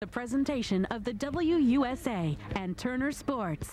The presentation of the WUSA and Turner Sports.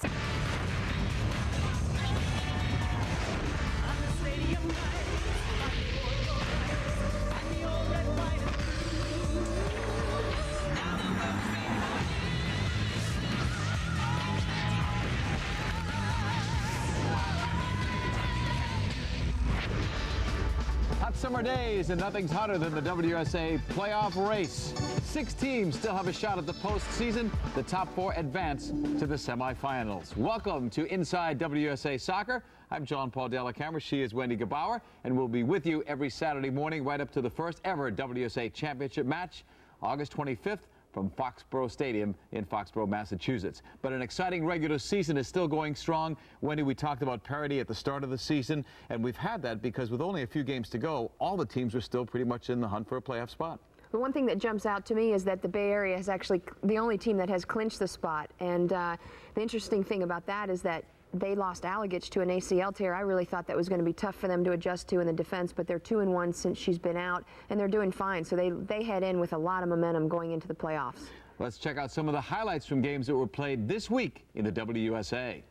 Hot summer days, and nothing's hotter than the WUSA playoff race. 6 teams still have a shot at the postseason. The top 4 advance to the semifinals. Welcome to Inside WUSA Soccer. I'm John Paul Della Camera. She is Wendy Gebauer, and we'll be with you every Saturday morning right up to the first ever WUSA championship match, August 25th. From Foxborough Stadium in Foxborough, Massachusetts. But an exciting regular season is still going strong. Wendy, we talked about parity at the start of the season, and we've had that because with only a few games to go, all the teams are still pretty much in the hunt for a playoff spot. The one thing that jumps out to me is that the Bay Area is actually the only team that has clinched the spot. And the interesting thing about that is that they lost Allegich to an ACL tear. I really thought that was going to be tough for them to adjust to in the defense, but they're 2-1 since she's been out, and they're doing fine. So they head in with a lot of momentum going into the playoffs. Let's check out some of the highlights from games that were played this week in the WUSA.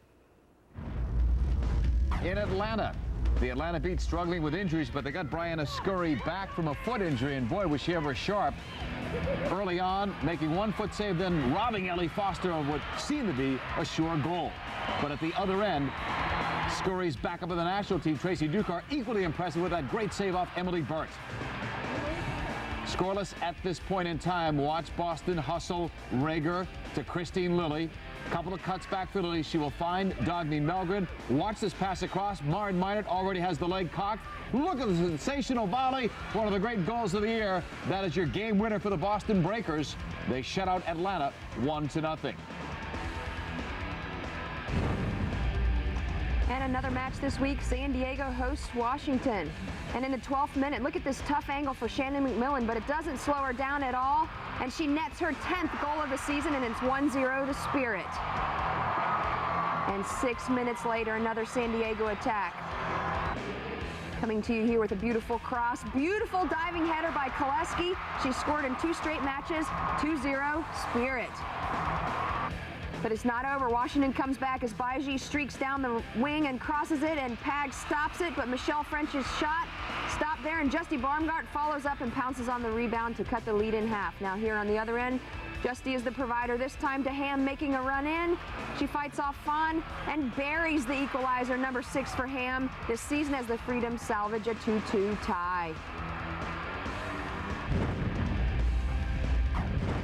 In Atlanta, the Atlanta Beat struggling with injuries, but they got Brianna Scurry back from a foot injury, and boy, was she ever sharp. Early on, making one foot save, then robbing Ellie Foster of what seemed to be a sure goal. But at the other end, Scurry's backup of the national team, Tracy Dukar, equally impressive with that great save off Emily Burt. Scoreless at this point in time. Watch Boston hustle Rager to Christine Lilly. Couple of cuts back for Lilly. She will find Dagny Melgren. Watch this pass across. Maren Minert already has the leg cocked. Look at the sensational volley. One of the great goals of the year. That is your game winner for the Boston Breakers. They shut out Atlanta 1-0. And another match this week, San Diego hosts Washington. And in the 12th minute, look at this tough angle for Shannon McMillan, but it doesn't slow her down at all. And she nets her 10th goal of the season, and it's 1-0 to Spirit. And 6 minutes later, another San Diego attack. Coming to you here with a beautiful cross. Beautiful diving header by Koleski. She scored in 2 straight matches, 2-0 Spirit. But it's not over. Washington comes back as Baiji streaks down the wing and crosses it, and Pag stops it, but Michelle French's shot stopped there, and Justy Baumgart follows up and pounces on the rebound to cut the lead in half. Now here on the other end, Justy is the provider, this time to Ham, making a run in. She fights off Fawn and buries the equalizer, number 6 for Ham. This season as the Freedom salvage a 2-2 tie.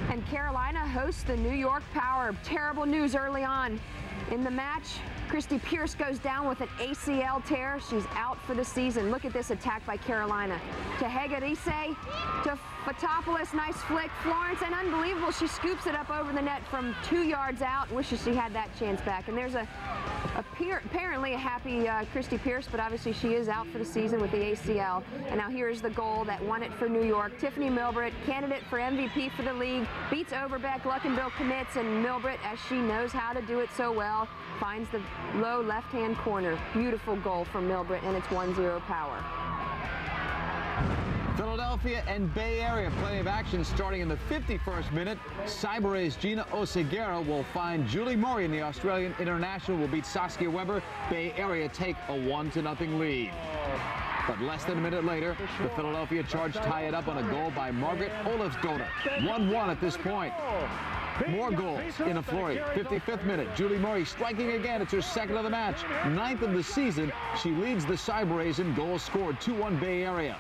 And Carolina hosts the New York Power. Terrible news early on in the match. Christy Pierce goes down with an ACL tear. She's out for the season. Look at this attack by Carolina. To Hegarise, to Fotopoulos, nice flick. Florence, and unbelievable, she scoops it up over the net from 2 yards out. Wishes she had that chance back. And there's apparently a happy Christy Pierce, but obviously she is out for the season with the ACL. And now here's the goal that won it for New York. Tiffany Milbritt, candidate for MVP for the league, beats Overbeck. Luckenbill commits, and Milbritt, as she knows how to do it so well, finds the low left-hand corner. Beautiful goal from Milbritt, and it's 1-0 Power. Philadelphia and Bay Area, plenty of action starting in the 51st minute. Cyber-A's Gina Oseguera will find Julie Murray, and the Australian international will beat Saskia Weber. Bay Area take a 1-0 lead. But less than a minute later, the Philadelphia Charge tie it up on a goal by Margaret Olafsdotter. 1-1 at this point. More goals in a flurry. 55th minute, Julie Murray striking again. It's her 2nd of the match, 9th of the season. She leads the Cyber-A's in goals scored, 2-1 Bay Area.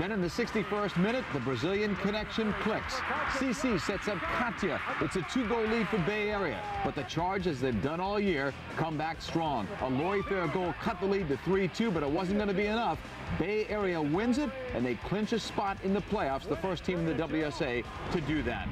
Then in the 61st minute, the Brazilian connection clicks. CC sets up Katia. It's a 2-goal lead for Bay Area. But the Charge, as they've done all year, come back strong. A Lori Fair goal cut the lead to 3-2, but it wasn't going to be enough. Bay Area wins it, and they clinch a spot in the playoffs, the first team in the WUSA to do that.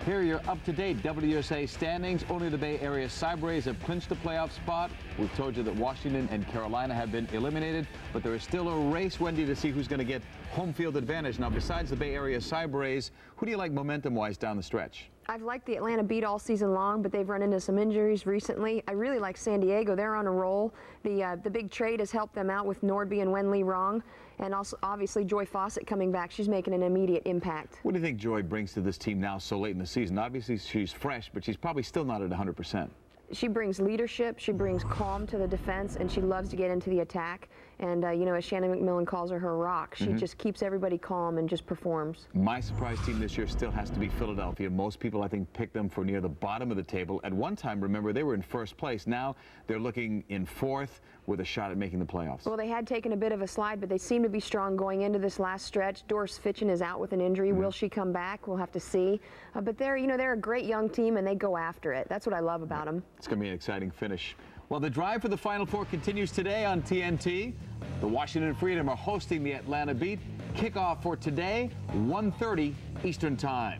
Here are your up-to-date WUSA standings. Only the Bay Area Cyber-A's have clinched the playoff spot. We've told you that Washington and Carolina have been eliminated, but there is still a race, Wendy, to see who's going to get home field advantage. Now, besides the Bay Area Cyber-Rays, who do you like momentum-wise down the stretch? I've liked the Atlanta Beat all season long, but they've run into some injuries recently. I really like San Diego. They're on a roll. The big trade has helped them out with Nordby and Wenli Rong, and also obviously Joy Fawcett coming back. She's making an immediate impact. What do you think Joy brings to this team now so late in the season? Obviously, she's fresh, but she's probably still not at 100%. She brings leadership, she brings calm to the defense, and she loves to get into the attack. And, you know, as Shannon McMillan calls her rock, she just keeps everybody calm and just performs. My surprise team this year still has to be Philadelphia. Most people, I think, picked them for near the bottom of the table. At one time, remember, they were in first place. Now they're looking in fourth with a shot at making the playoffs. Well, they had taken a bit of a slide, but they seem to be strong going into this last stretch. Doris Fitchen is out with an injury. Will she come back? We'll have to see. But they're, you know, they're a great young team, and they go after it. That's what I love about them. It's going to be an exciting finish. Well, the drive for the Final Four continues today on TNT. The Washington Freedom are hosting the Atlanta Beat. Kickoff for today, 1:30 Eastern Time.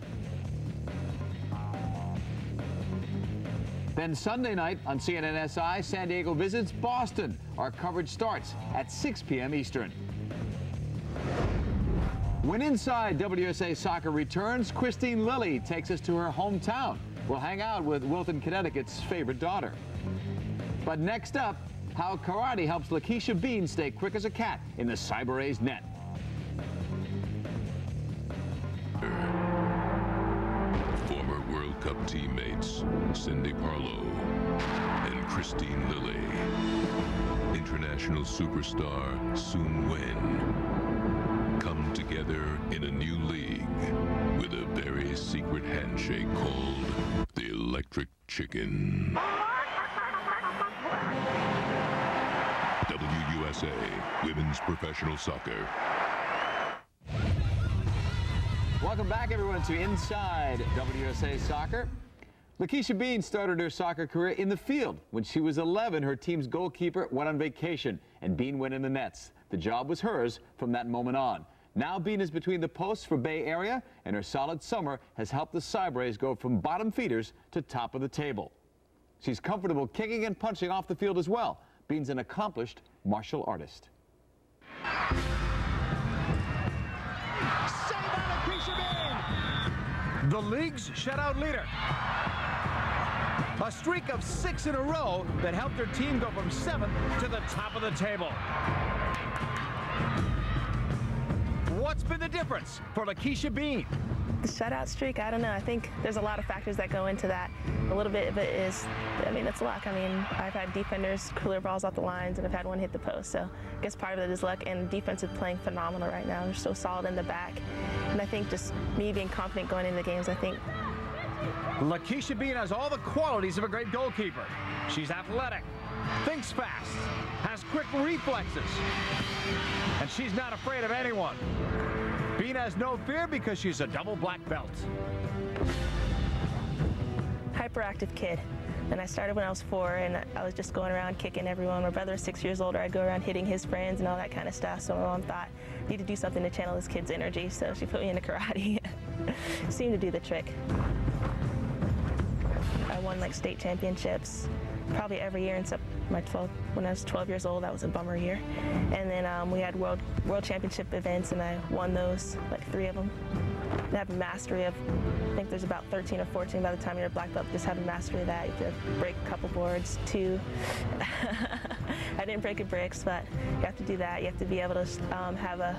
Then Sunday night on CNNSI, San Diego visits Boston. Our coverage starts at 6 p.m. Eastern. When Inside WUSA Soccer returns, Christine Lilly takes us to her hometown. We'll hang out with Wilton, Connecticut's favorite daughter. But next up, how karate helps Lakeisha Bean stay quick as a cat in the Cyber-Rays net. Former World Cup teammates Cindy Parlow and Christine Lilly. International superstar Soon Wen come together in a new league with a very secret handshake called the Electric Chicken. WUSA Women's Professional Soccer. Welcome back, everyone, to Inside WUSA Soccer. Lakeisha Bean started her soccer career in the field. When she was 11, her team's goalkeeper went on vacation, and Bean went in the nets. The job was hers from that moment on. Now Bean is between the posts for Bay Area, and her solid summer has helped the Cyber-Rays go from bottom feeders to top of the table. She's comfortable kicking and punching off the field as well. Bean's an accomplished martial artist. The league's shutout leader. A streak of 6 in a row that helped her team go from 7th to the top of the table. What's been the difference for Lakeisha Bean? The shutout streak, I don't know. I think there's a lot of factors that go into that. A little bit of it is, I mean, it's luck. I mean, I've had defenders clear balls off the lines, and I've had one hit the post. So I guess part of it is luck, and defense is playing phenomenal right now. They're so solid in the back. And I think just me being confident going into the games, I think. Lakeisha Bean has all the qualities of a great goalkeeper. She's athletic, thinks fast, has quick reflexes, and she's not afraid of anyone. Bean has no fear because she's a double black belt. Hyperactive kid. And I started when I was 4, and I was just going around kicking everyone. My brother was 6 years older. I'd go around hitting his friends and all that kind of stuff. So my mom thought, I need to do something to channel this kid's energy. So she put me into karate. Seemed to do the trick. I won like state championships probably every year except when I was 12 years old. That was a bummer year. And then we had world championship events, and I won those, like 3 of them. I have a mastery of, I think there's about 13 or 14 by the time you're a black belt. Just have a mastery of that. You have to break a couple boards, 2. I didn't break a bricks, but you have to do that. You have to be able to have a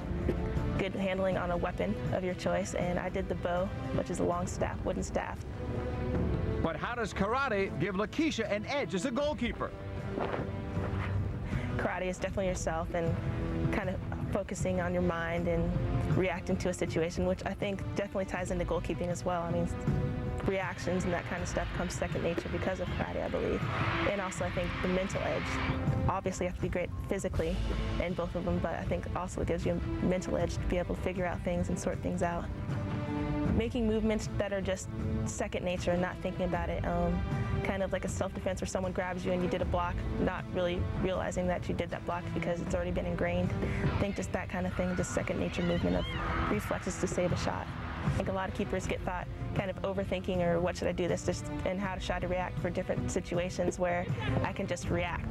good handling on a weapon of your choice. And I did the bow, which is a long staff, wooden staff. But how does karate give Lakeisha an edge as a goalkeeper? Karate is definitely yourself and kind of focusing on your mind and reacting to a situation, which I think definitely ties into goalkeeping as well. I mean, reactions and that kind of stuff comes second nature because of karate, I believe. And also I think the mental edge. Obviously you have to be great physically in both of them, but I think also it gives you a mental edge to be able to figure out things and sort things out. Making movements that are just second nature and not thinking about it. Kind of like a self-defense where someone grabs you and you did a block, not really realizing that you did that block because it's already been ingrained. I think just that kind of thing, just second nature movement of reflexes to save a shot. I think a lot of keepers get thought kind of overthinking or what should I do this, just and how to try to react for different situations where I can just react.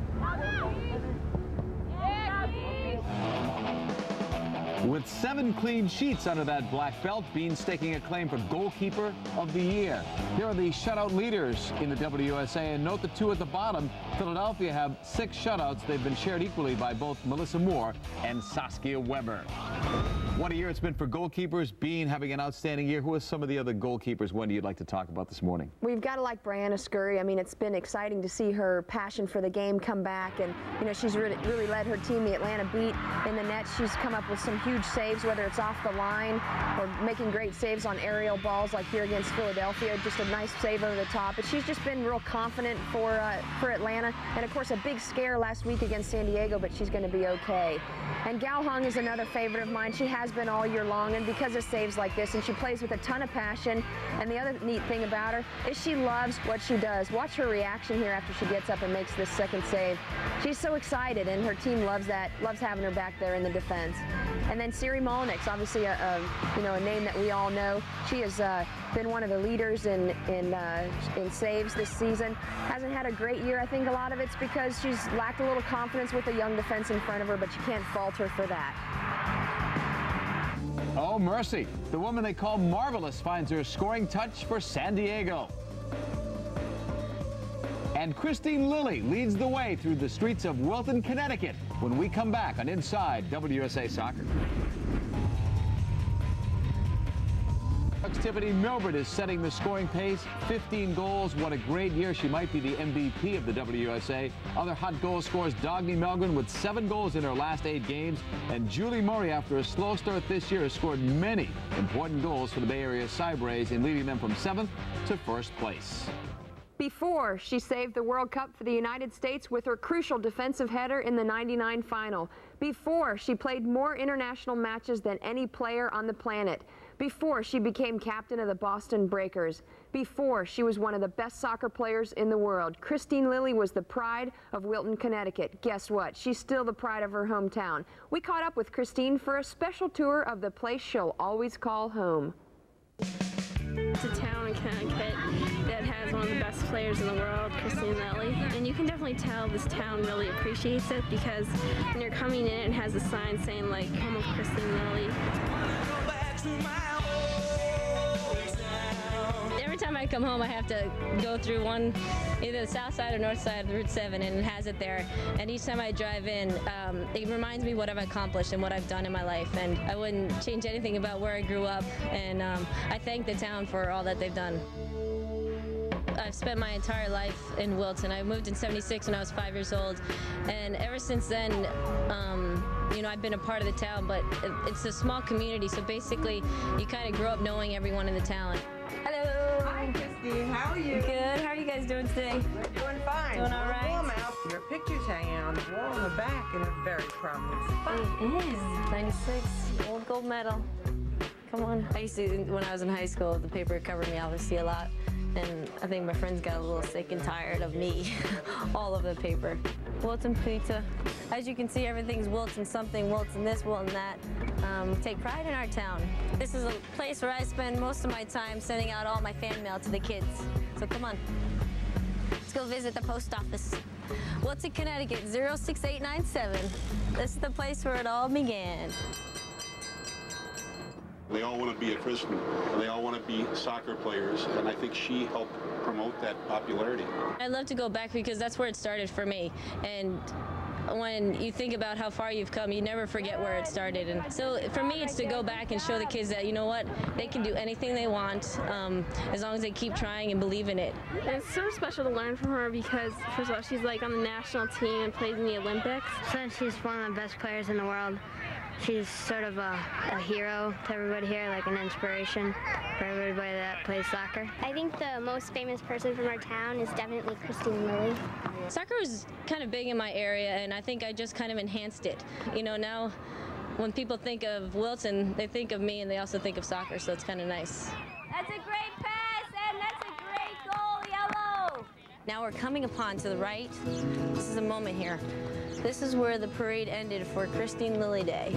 With 7 clean sheets under that black belt, Bean staking a claim for goalkeeper of the year. Here are the shutout leaders in the WUSA, and note the 2 at the bottom. Philadelphia have 6 shutouts. They've been shared equally by both Melissa Moore and Saskia Weber. What a year it's been for goalkeepers. Bean having an outstanding year. Who are some of the other goalkeepers, Wendy, you'd like to talk about this morning? We've got to like Brianna Scurry. I mean, it's been exciting to see her passion for the game come back, and you know, she's really led her team, the Atlanta Beat, in the net. She's come up with some huge saves, whether it's off the line or making great saves on aerial balls like here against Philadelphia. Just a nice save over the top. But she's just been real confident for Atlanta. And of course, a big scare last week against San Diego, but she's going to be okay. And Gal Hung is another favorite of mine. She has been all year long, and because of saves like this, and she plays with a ton of passion. And the other neat thing about her is she loves what she does. Watch her reaction here after she gets up and makes this second save. She's so excited, and her team loves that, loves having her back there in the defense. And then Siri Molnix, obviously a name that we all know. She has been one of the leaders in saves this season. Hasn't had a great year. I think a lot of it's because she's lacked a little confidence with a young defense in front of her, but you can't fault her for that. Oh, mercy. The woman they call Marvelous finds her scoring touch for San Diego. And Christine Lilly leads the way through the streets of Wilton, Connecticut when we come back on Inside WUSA Soccer. Tiffany Milbert is setting the scoring pace, 15 goals. What a great year. She might be the MVP of the WUSA. Other hot goal scorers, Dagny Melgren with 7 goals in her last 8 games. And Julie Murray, after a slow start this year, has scored many important goals for the Bay Area Cybrays in leading them from 7th to 1st place. Before she saved the World Cup for the United States with her crucial defensive header in the '99 final. Before she played more international matches than any player on the planet. Before she became captain of the Boston Breakers. Before she was one of the best soccer players in the world. Christine Lilly was the pride of Wilton, Connecticut. Guess what? She's still the pride of her hometown. We caught up with Christine for a special tour of the place she'll always call home. It's a town in Connecticut that has one of the best players in the world, Christine Lilly. And you can definitely tell this town really appreciates it because when you're coming in, it has a sign saying like, home of Christine Lilly. Every time I come home, I have to go through either the south side or north side of Route 7, and it has it there. And each time I drive in, it reminds me what I've accomplished and what I've done in my life. And I wouldn't change anything about where I grew up. And I thank the town for all that they've done. I've spent my entire life in Wilton. I moved in '76 when I was 5 years old, and ever since then, I've been a part of the town, but it's a small community, so basically you kind of grow up knowing everyone in the town. Hello. Hi, Christine. How are you? Good. How are you guys doing today? We're doing fine. Doing all right. Warm out. Your picture's hanging on the wall in the back in a very prominent spot. It is. 96. Old gold medal. Come on. I used to, when I was in high school, the paper covered me obviously a lot. And I think my friends got a little sick and tired of me all over the paper. Wilton pizza. As you can see, everything's Wilton something, Wilton this, Wilton that. We take pride in our town. This is a place where I spend most of my time sending out all my fan mail to the kids. So come on, let's go visit the post office. Wilton, Connecticut, 06897. This is the place where it all began. They all want to be a Christian, and they all want to be soccer players, and I think she helped promote that popularity. I'd love to go back because that's where it started for me. And when you think about how far you've come, you never forget where it started. And so for me, it's to go back and show the kids that, you know what, they can do anything they want as long as they keep trying and believe in it. And it's so special to learn from her because, first of all, she's like on the national team and plays in the Olympics. Since she's one of the best players in the world, she's sort of a hero to everybody here, like an inspiration for everybody that plays soccer. I think the most famous person from our town is definitely Christine Lilly. Soccer was kind of big in my area, and I think I just kind of enhanced it. You know, now when people think of Wilton, they think of me, and they also think of soccer, so it's kind of nice. That's a great pass, and that's a great goal, Yellow! Now we're coming upon to the right. This is a moment here. This is where the parade ended for Christine Lilly Day.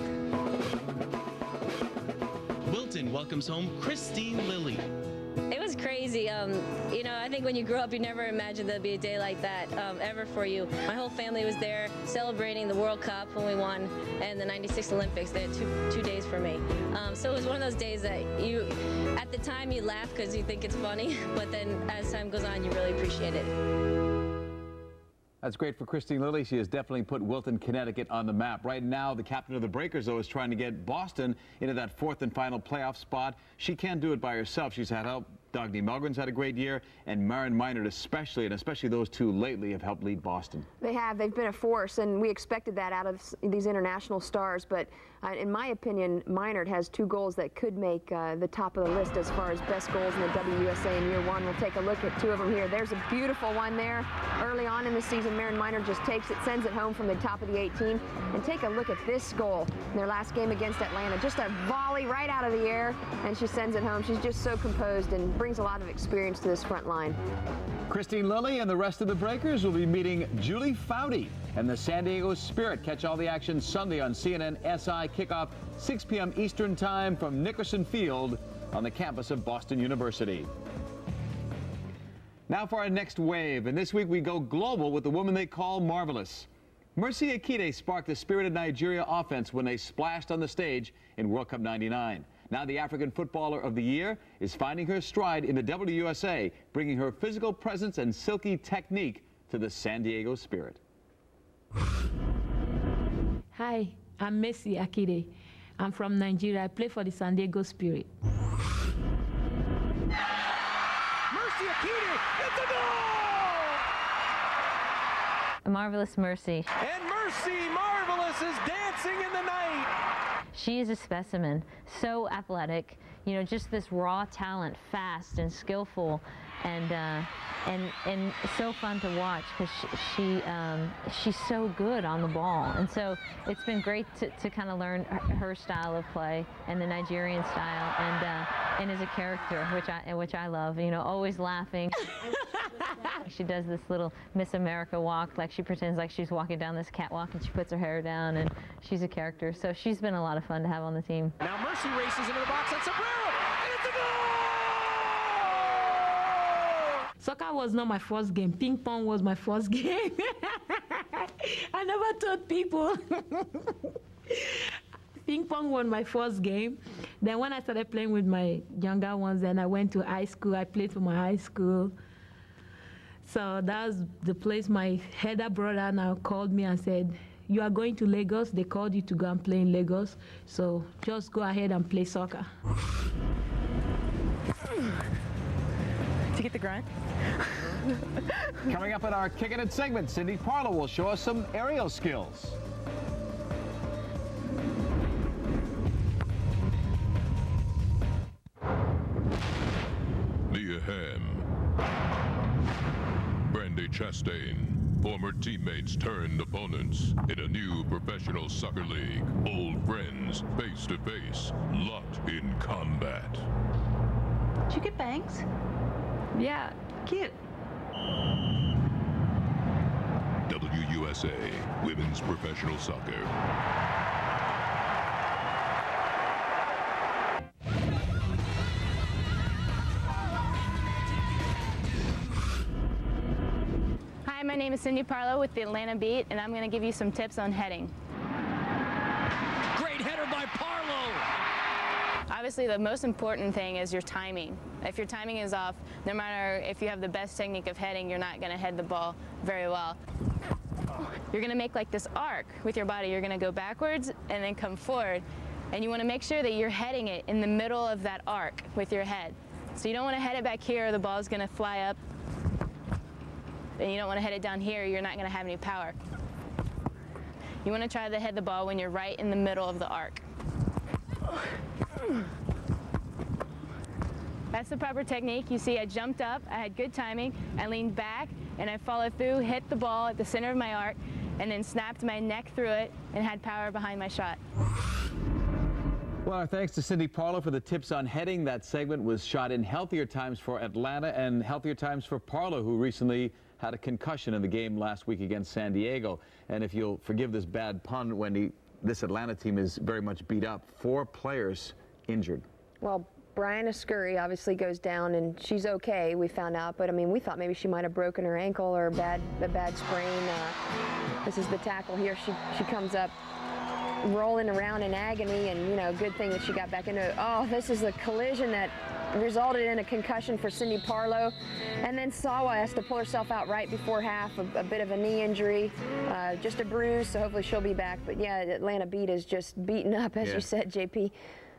Wilton welcomes home Christine Lilly. It was crazy. crazy. You know, I think when you grow up, you never imagined there'd be a day like that ever for you. My whole family was there celebrating the World Cup when we won and the '96 Olympics. They had two days for me. So it was one of those days that at the time you laugh because you think it's funny, but then as time goes on, you really appreciate it. That's great for Christine Lilly. She has definitely put Wilton, Connecticut on the map. Right now, the captain of the Breakers, though, is trying to get Boston into that fourth and final playoff spot. She can't do it by herself. She's had help. Dagny Melgren's had a great year, and Maren Meinert especially, and especially those two lately have helped lead Boston. They have. They've been a force, and we expected that out of these international stars. But in my opinion, Meinert has two goals that could make the top of the list as far as best goals in the WUSA in year one. We'll take a look at two of them here. There's a beautiful one there. Early on in the season, Maren Meinert just takes it, sends it home from the top of the 18. And take a look at this goal in their last game against Atlanta. Just a volley right out of the air, and she sends it home. She's just so composed and brings a lot of experience to this front line. Christine Lilly and the rest of the Breakers will be meeting Julie Foudy and the San Diego Spirit. Catch all the action Sunday on CNN SI. Kickoff 6 p.m. Eastern Time from Nickerson Field on the campus of Boston University. Now for our next wave, and this week we go global with the woman they call Marvelous. Mercy Akide sparked the spirited Nigeria offense when they splashed on the stage in World Cup '99. Now the African Footballer of the Year is finding her stride in the WUSA, bringing her physical presence and silky technique to the San Diego Spirit. Hi, I'm Mercy Akide. I'm from Nigeria. I play for the San Diego Spirit. Mercy Akide, it's a goal! Marvelous Mercy. And Mercy Marvelous is dancing in the night. She is a specimen, so athletic, you know, just this raw talent, fast and skillful, and so fun to watch because she's so good on the ball. And so it's been great to kind of learn her style of play and the Nigerian style, and as a character, which I love, you know, always laughing. She does this little Miss America walk, like she pretends like she's walking down this catwalk and she puts her hair down, and she's a character. So she's been a lot of fun to have on the team. Now Mercy races into the box on Sombrero, and it's a goal! Soccer was not my first game. Ping pong was my first game. I never told people. Ping pong was my first game. Then when I started playing with my younger ones, then I went to high school. I played for my high school. So that was the place my header brother now called me and said, "You are going to Lagos. They called you to go and play in Lagos. So just go ahead and play soccer." To get the grunt. Coming up in our Kickin' It segment, Cindy Parlow will show us some aerial skills. Mia Hamm, Brandy Chastain, former teammates turned opponents in a new professional soccer league. Old friends, face to face, locked in combat. Did you get bangs? Yeah, cute. WUSA, Women's Professional Soccer. Hi, my name is Cindy Parlow with the Atlanta Beat, and I'm going to give you some tips on heading. Great header by Parlow! Obviously, the most important thing is your timing. If your timing is off, no matter if you have the best technique of heading, you're not going to head the ball very well. You're going to make like this arc with your body. You're going to go backwards and then come forward, and you want to make sure that you're heading it in the middle of that arc with your head. So you don't want to head it back here, or the ball's going to fly up. And you don't want to head it down here, you're not going to have any power. You want to try to head the ball when you're right in the middle of the arc. That's the proper technique. You see, I jumped up, I had good timing, I leaned back, and I followed through, hit the ball at the center of my arc, and then snapped my neck through it and had power behind my shot. Well, our thanks to Cindy Parlow for the tips on heading. That segment was shot in healthier times for Atlanta and healthier times for Parlow, who recently had a concussion in the game last week against San Diego. And if you'll forgive this bad pun, Wendy, this Atlanta team is very much beat up. 4 players injured. Well, Brianna Scurry obviously goes down, and she's okay, we found out, but I mean, we thought maybe she might have broken her ankle or a bad sprain. This is the tackle here. She comes up rolling around in agony, and, you know, good thing that she got back into it. Oh, this is a collision that resulted in a concussion for Cindy Parlow. And then Sawa has to pull herself out right before half, a bit of a knee injury, just a bruise, so hopefully she'll be back. But yeah, Atlanta Beat is just beaten up, as you said, JP.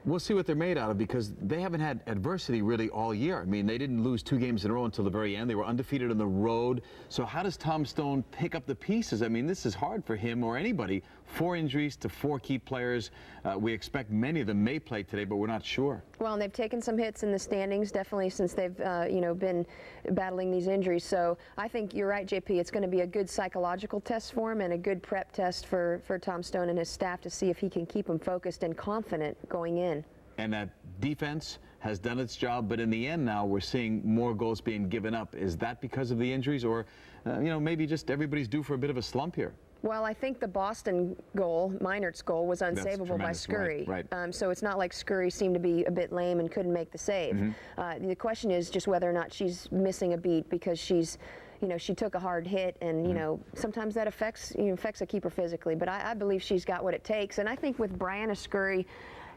We'll see what they're made out of, because they haven't had adversity really all year. I mean, they didn't lose 2 games in a row until the very end. They were undefeated on the road. So how does Tom Stone pick up the pieces? I mean, this is hard for him or anybody. 4 injuries to 4 key players. We expect many of them may play today, but we're not sure. Well, and they've taken some hits in the standings, definitely, since they've you know, been battling these injuries. So I think you're right, JP. It's going to be a good psychological test for him and a good prep test for Tom Stone and his staff to see if he can keep them focused and confident going in. And that defense has done its job, but in the end now we're seeing more goals being given up. Is that because of the injuries, or you know, maybe just everybody's due for a bit of a slump here? Well, I think the Boston goal, Meinert's goal, was unsavable by Scurry. Right. So it's not like Scurry seemed to be a bit lame and couldn't make the save. The question is just whether or not she's missing a beat, because she's, you know, she took a hard hit, and you know, sometimes that affects a keeper physically. But I believe she's got what it takes, and I think with Brianna Scurry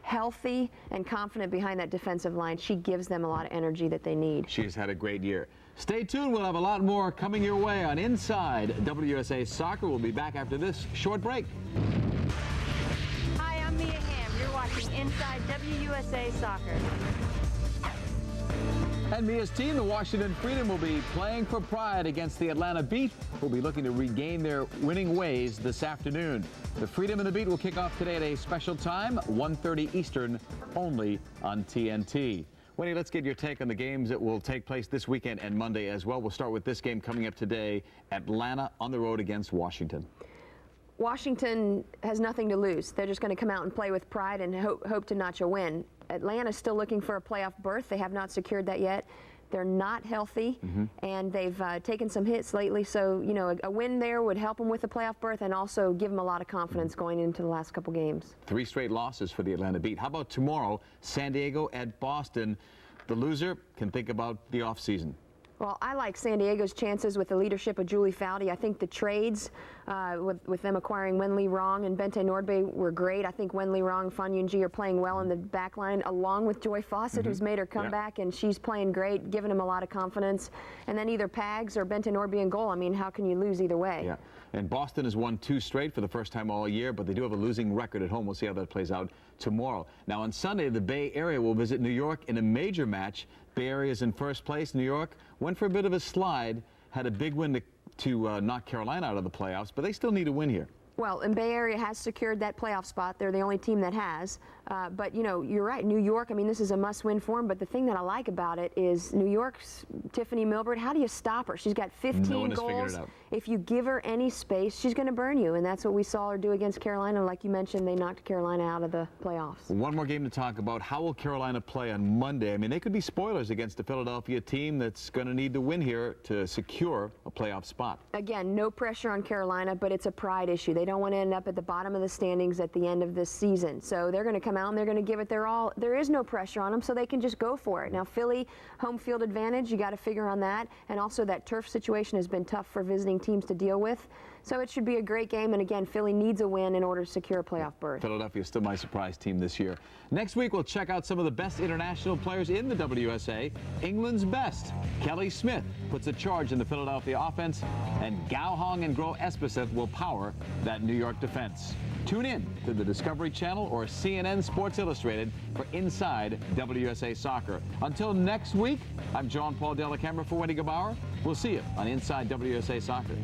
healthy and confident behind that defensive line, she gives them a lot of energy that they need. She has had a great year. Stay tuned. We'll have a lot more coming your way on Inside WUSA Soccer. We'll be back after this short break. Hi, I'm Mia Hamm. You're watching Inside WUSA Soccer. And Mia's team, the Washington Freedom, will be playing for pride against the Atlanta Beat, who will be looking to regain their winning ways this afternoon. The Freedom and the Beat will kick off today at a special time, 1:30 Eastern, only on TNT. Winnie, let's get your take on the games that will take place this weekend and Monday as well. We'll start with this game coming up today, Atlanta on the road against Washington. Washington has nothing to lose. They're just going to come out and play with pride and hope to notch a win. Atlanta's still looking for a playoff berth. They have not secured that yet. They're not healthy, and they've taken some hits lately. So, you know, a win there would help them with the playoff berth and also give them a lot of confidence going into the last couple games. 3 straight losses for the Atlanta Beat. How about tomorrow, San Diego at Boston? The loser can think about the offseason. Well, I like San Diego's chances with the leadership of Julie Foudy. I think the trades with them acquiring Wenli Rong and Bente Nordby were great. I think Wenli Rong and Fan Yunji are playing well in the back line, along with Joy Fawcett, who's made her comeback, and she's playing great, giving them a lot of confidence. And then either Pags or Bente Nordby in goal. I mean, how can you lose either way? Yeah. And Boston has won 2 straight for the first time all year, but they do have a losing record at home. We'll see how that plays out tomorrow. Now, on Sunday, the Bay Area will visit New York in a major match. Bay Area is in first place. New York went for a bit of a slide, had a big win to knock Carolina out of the playoffs, but they still need a win here. Well, and Bay Area has secured that playoff spot. They're the only team that has. But, you know, you're right. New York, I mean, this is a must-win for them. But the thing that I like about it is New York's Tiffany Milbert, how do you stop her? She's got 15 goals. If you give her any space, she's going to burn you. And that's what we saw her do against Carolina. Like you mentioned, they knocked Carolina out of the playoffs. One more game to talk about. How will Carolina play on Monday? I mean, they could be spoilers against the Philadelphia team that's going to need to win here to secure a playoff spot. Again, no pressure on Carolina, but it's a pride issue. They don't want to end up at the bottom of the standings at the end of this season. So they're going to come out and they're going to give it their all. There is no pressure on them, so they can just go for it. Now, Philly, home field advantage, you got to figure on that. And also that turf situation has been tough for visiting teams to deal with. So it should be a great game. And again, Philly needs a win in order to secure a playoff berth. Philadelphia is still my surprise team this year. Next week, we'll check out some of the best international players in the WUSA. England's best, Kelly Smith, puts a charge in the Philadelphia offense, and Gao Hong and Gro Espeseth will power that New York defense. Tune in to the Discovery Channel or CNN Sports Illustrated for Inside WUSA Soccer. Until next week, I'm John Paul Della Camera for Wendy Gabauer. We'll see you on Inside WUSA Soccer.